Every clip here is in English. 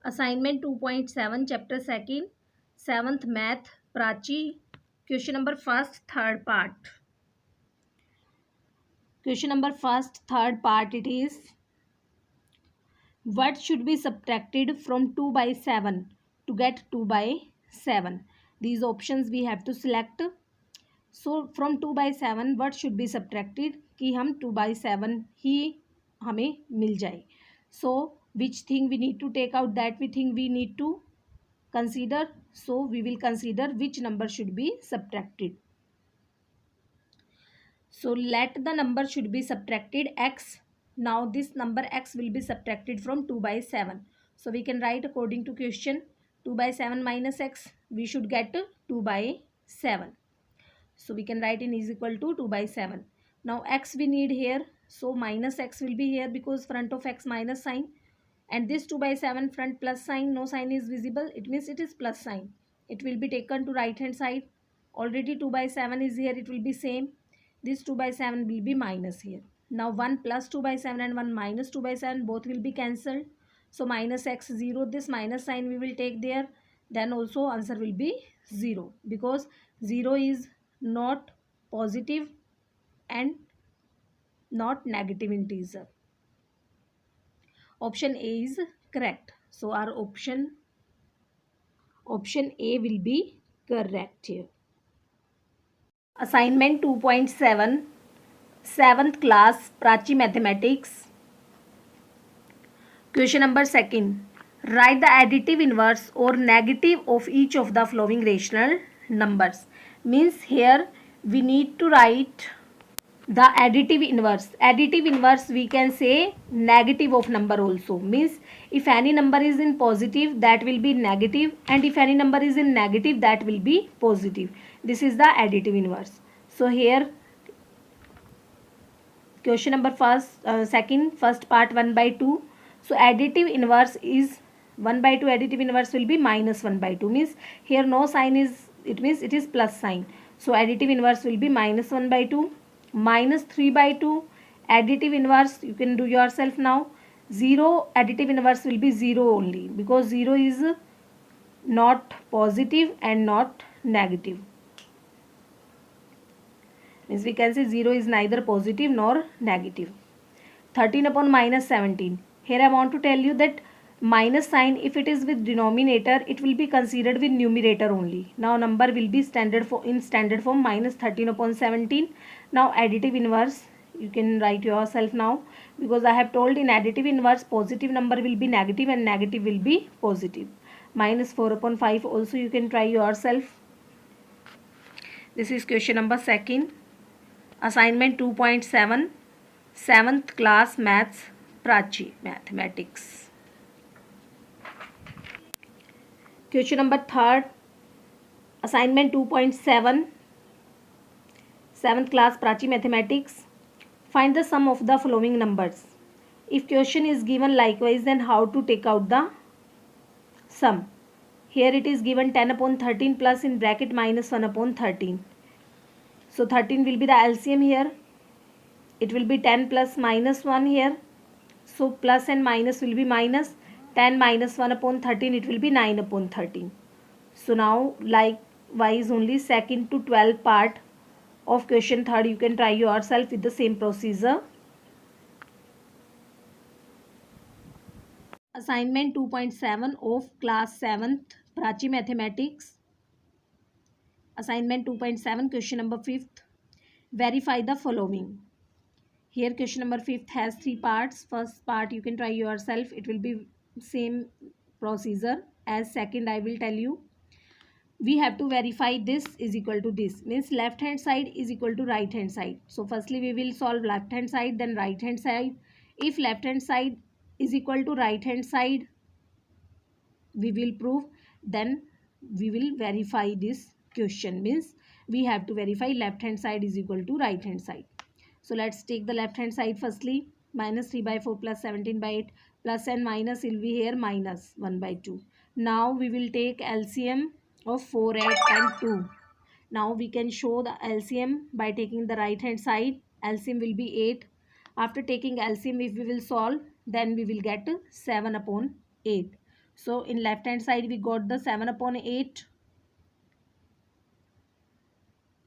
Assignment 2.7, chapter 2nd, 7th math, Prachi. Question number first, third part. Question number first, third part, it is, what should be subtracted from 2 by 7 to get 2 by 7? These options we have to select. So from 2 by 7 what should be subtracted कि हम 2 by 7 ही हमें मिल जाए. So which thing we need to take out, that we think we need to consider. So we will consider which number should be subtracted. So let the number should be subtracted x. Now this number x will be subtracted from 2 by 7. So we can write according to question, 2 by 7 minus x, we should get 2 by 7. So we can write in is equal to 2 by 7. Now x we need here. So minus x will be here because front of x minus sign. And this 2 by 7 front plus sign, no sign is visible. It means it is plus sign. It will be taken to right hand side. Already 2 by 7 is here. It will be same. This 2 by 7 will be minus here. Now 1 plus 2 by 7 and 1 minus 2 by 7 both will be cancelled. So minus x 0. This minus sign we will take there. Then also answer will be 0 because 0 is not positive and not negative integer. Option A is correct. So our option A will be correct here. Assignment 2.7, 7th class, Prachi Mathematics. Question number 2nd. Write the additive inverse or negative of each of the following rational numbers. Means here we need to write the additive inverse. Additive inverse we can say negative of number also. Means if any number is in positive that will be negative, and if any number is in negative that will be positive. This is the additive inverse. So here question number second, first part 1 by 2. So additive inverse is 1 by 2. Additive inverse will be minus 1 by 2. Means here no sign is, it means it is plus sign. So additive inverse will be minus 1 by 2. Minus 3 by 2. Additive inverse you can do yourself now. 0, additive inverse will be 0 only because 0 is not positive and not negative. Means we can say 0 is neither positive nor negative. 13 upon minus 17. Here I want to tell you that minus sign, if it is with denominator, it will be considered with numerator only. Now number will be standard form minus 13 upon 17. Now additive inverse you can write yourself now, because I have told in additive inverse positive number will be negative and negative will be positive. Minus 4 upon 5 also you can try yourself. This is question number 2nd. Assignment 2.7, 7th class maths, Prachi Mathematics. Question number 3rd, assignment 2.7, 7th class Prachi Mathematics. Find the sum of the following numbers. If question is given likewise, then how to take out the sum. Here it is given 10 upon 13 plus in bracket minus 1 upon 13. So 13 will be the LCM here. It will be 10 plus minus 1 here. So plus and minus will be minus. 10 minus 1 upon 13, it will be 9 upon 13. So now likewise only 2nd to 12 part of question 3rd you can try yourself with the same procedure. Assignment 2.7 of class 7th Prachi Mathematics. Assignment 2.7, question number 5th. Verify the following. Here question number 5th has 3 parts. First part you can try yourself. It will be same procedure as second I will tell you. We have to verify this is equal to this. Means left hand side is equal to right hand side. So firstly we will solve left hand side, then right hand side. If left hand side is equal to right hand side, we will prove, then we will verify this question. Means we have to verify left hand side is equal to right hand side. So let's take the left hand side firstly. Minus 3 by 4 plus 17 by 8. Plus and minus will be here minus 1 by 2. Now we will take LCM of 4, 8 and 2. Now we can show the LCM by taking the right hand side. LCM will be 8. After taking LCM, if we will solve, then we will get 7 upon 8. So in left hand side we got the 7 upon 8.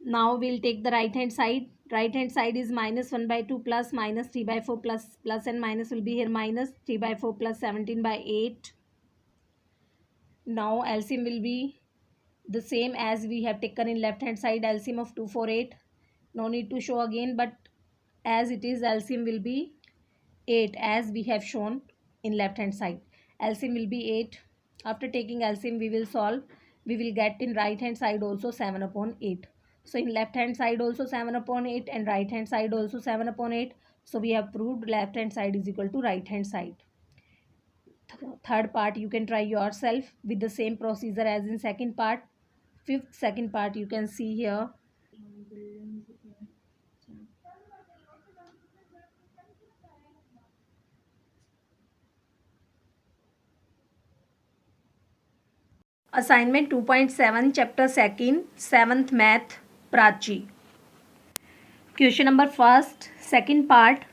Now we'll take the right hand side. Right hand side is minus 1 by 2 plus minus 3 by 4 plus and minus will be here minus 3 by 4 plus 17 by 8. Now LCM will be the same as we have taken in left hand side, LCM of 248. No need to show again, but as it is, LCM will be 8 as we have shown in left hand side. LCM will be 8. After taking LCM we will solve. We will get in right hand side also 7 upon 8. So in left hand side also 7 upon 8 and right hand side also 7 upon 8. So we have proved left hand side is equal to right hand side. Third part you can try yourself with the same procedure as in second part. Fifth second part you can see here. Assignment 2.7 chapter 2nd 7th math Prachi. Question number first second part.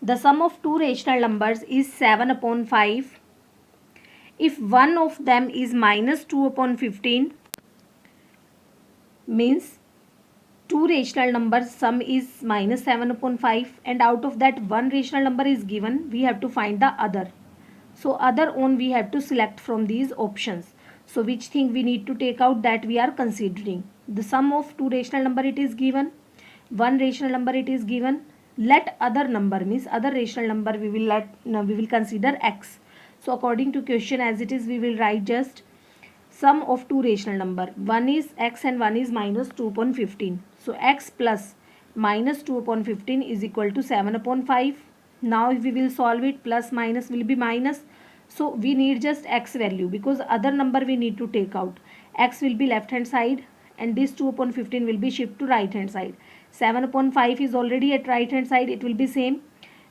The sum of two rational numbers is 7 upon 5. If one of them is minus 2 upon 15, means two rational numbers sum is minus 7 upon 5 and out of that one rational number is given, we have to find the other. So other one we have to select from these options. So which thing we need to take out, that we are considering. The sum of two rational number it is given, one rational number it is given. Let other number means other rational number we will consider x. So according to question as it is, we will write just sum of two rational number. One is x and one is minus 2 upon 15. So x plus minus 2 upon 15 is equal to 7 upon 5. Now if we will solve it, plus minus will be minus. So we need just x value because other number we need to take out. X will be left hand side and this 2 upon 15 will be shift to right hand side. 7 upon 5 is already at right hand side, it will be same.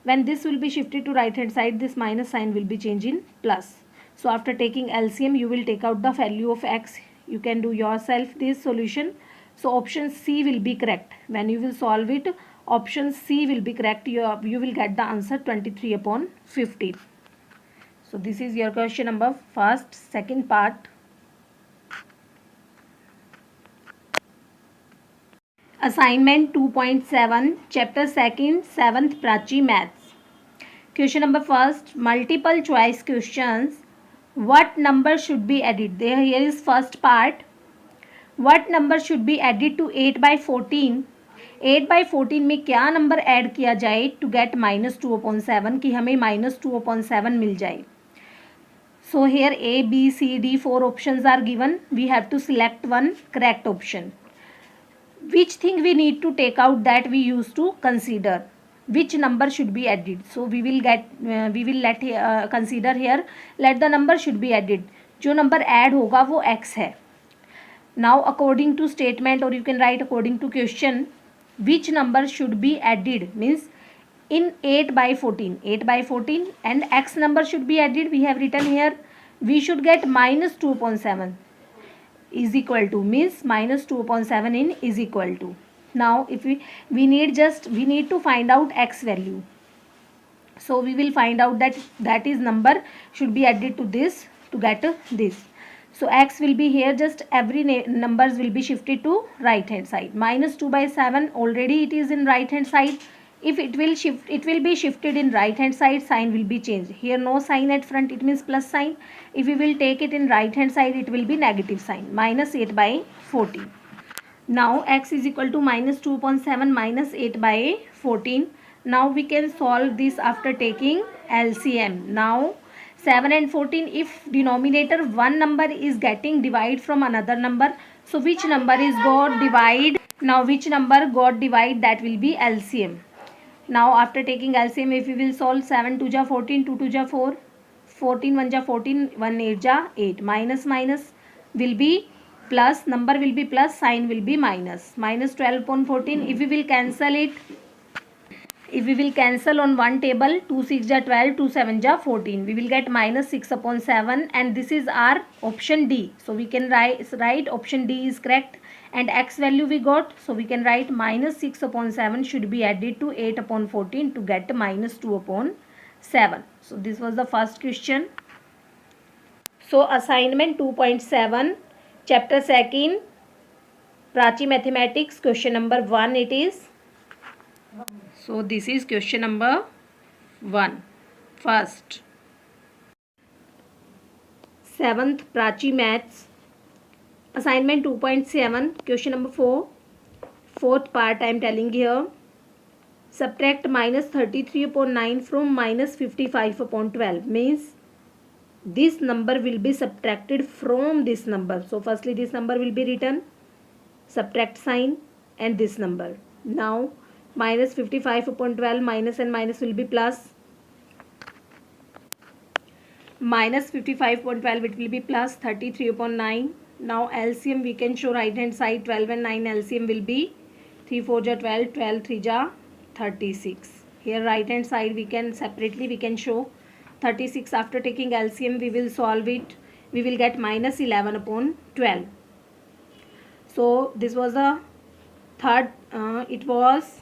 When this will be shifted to right hand side, this minus sign will be changed in plus. So after taking LCM you will take out the value of x. You can do yourself this solution. So option C will be correct. When you will solve it, option C will be correct. You will get the answer 23 upon 15. So this is your question number first second part. Assignment 2.7 chapter 2nd 7th Prachi maths. Question number first, multiple choice questions. What number should be added? There here is first part. What number should be added to 8 by 14? 8 by 14 में क्या number add किया जाए to get minus 2 upon 7 कि हमें minus 2 upon 7 मिल जाए. So here A, B, C, D 4 options are given. We have to select one correct option. Which thing we need to take out, that we used to consider. Which number should be added? So we will consider here. Let the number should be added. जो number add होगा वो x है. Now according to statement, or you can write according to question, which number should be added means in 8 by 14 and x number should be added. We have written here we should get minus 2 upon 7 is equal to, means minus 2 upon 7 in is equal to. Now if we need to find out x value. So we will find out that is number should be added to this to get this. So x will be here, just every numbers will be shifted to right hand side. Minus 2 by 7 already it is in right hand side. If it will be shifted in right hand side, sign will be changed. Here no sign at front, it means plus sign. If we will take it in right hand side, it will be negative sign, minus 8 by 14. Now x is equal to minus 2 upon 7 minus 8 by 14. Now we can solve this after taking LCM. Now 7 and 14, if denominator one number is getting divide from another number, so which number is got divide? Now which number got divide, that will be LCM. Now after taking LCM, if we will solve 7 2 ja 14, 2 2 ja 4, 14 1 ja 14, 1 8 ja 8, minus minus will be plus, number will be plus, sign will be minus. Minus 12 upon 14, if we will cancel it, if we will cancel on one table, 2 6 ja 12, 2 7 ja 14, we will get minus 6 upon 7 and this is our option D. So we can write option D is correct. And x value we got, so we can write minus 6 upon 7 should be added to 8 upon 14 to get minus 2 upon 7. So this was the first question. So assignment 2.7, chapter 2, Prachi Mathematics, question number 1 it is. So this is question number 1. First, 7th Prachi Maths, assignment 2.7, question number 4. Fourth part I am telling here. Subtract minus 33 upon 9 from minus 55 upon 12. Means this number will be subtracted from this number. So firstly this number will be written, subtract sign, and this number. Now minus 55 upon 12, minus and minus will be plus. Minus 55 upon 12, it will be plus 33 upon 9. Now LCM we can show right hand side. 12 and 9 LCM will be 3 4 ja 12, 12 3 ja 36. Here right hand side we can separately we can show 36. After taking LCM we will solve it. We will get minus 11 upon 12. So this was the third, it was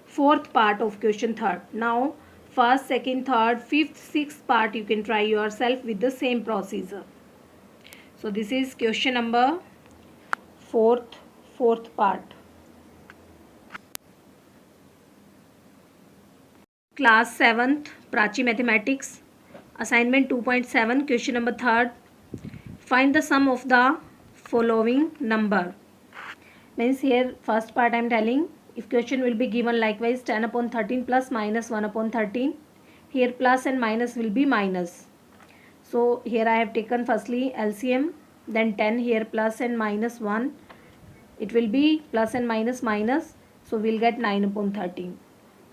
fourth part of question third. Now first, second, third, fifth, sixth part you can try yourself with the same procedure. So this is question number fourth part. Class 7th Prachi Mathematics, assignment 2.7, question number 3rd. Find the sum of the following number. Means here first part I am telling, if question will be given likewise 10 upon 13 plus minus 1 upon 13. Here plus and minus will be minus. So here I have taken firstly LCM, then 10, here plus and minus 1. It will be plus and minus minus. So we will get 9 upon 13.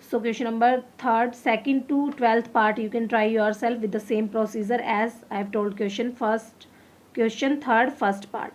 So question number 3rd, 2nd to 12th part you can try yourself with the same procedure as I have told question 3rd, first part.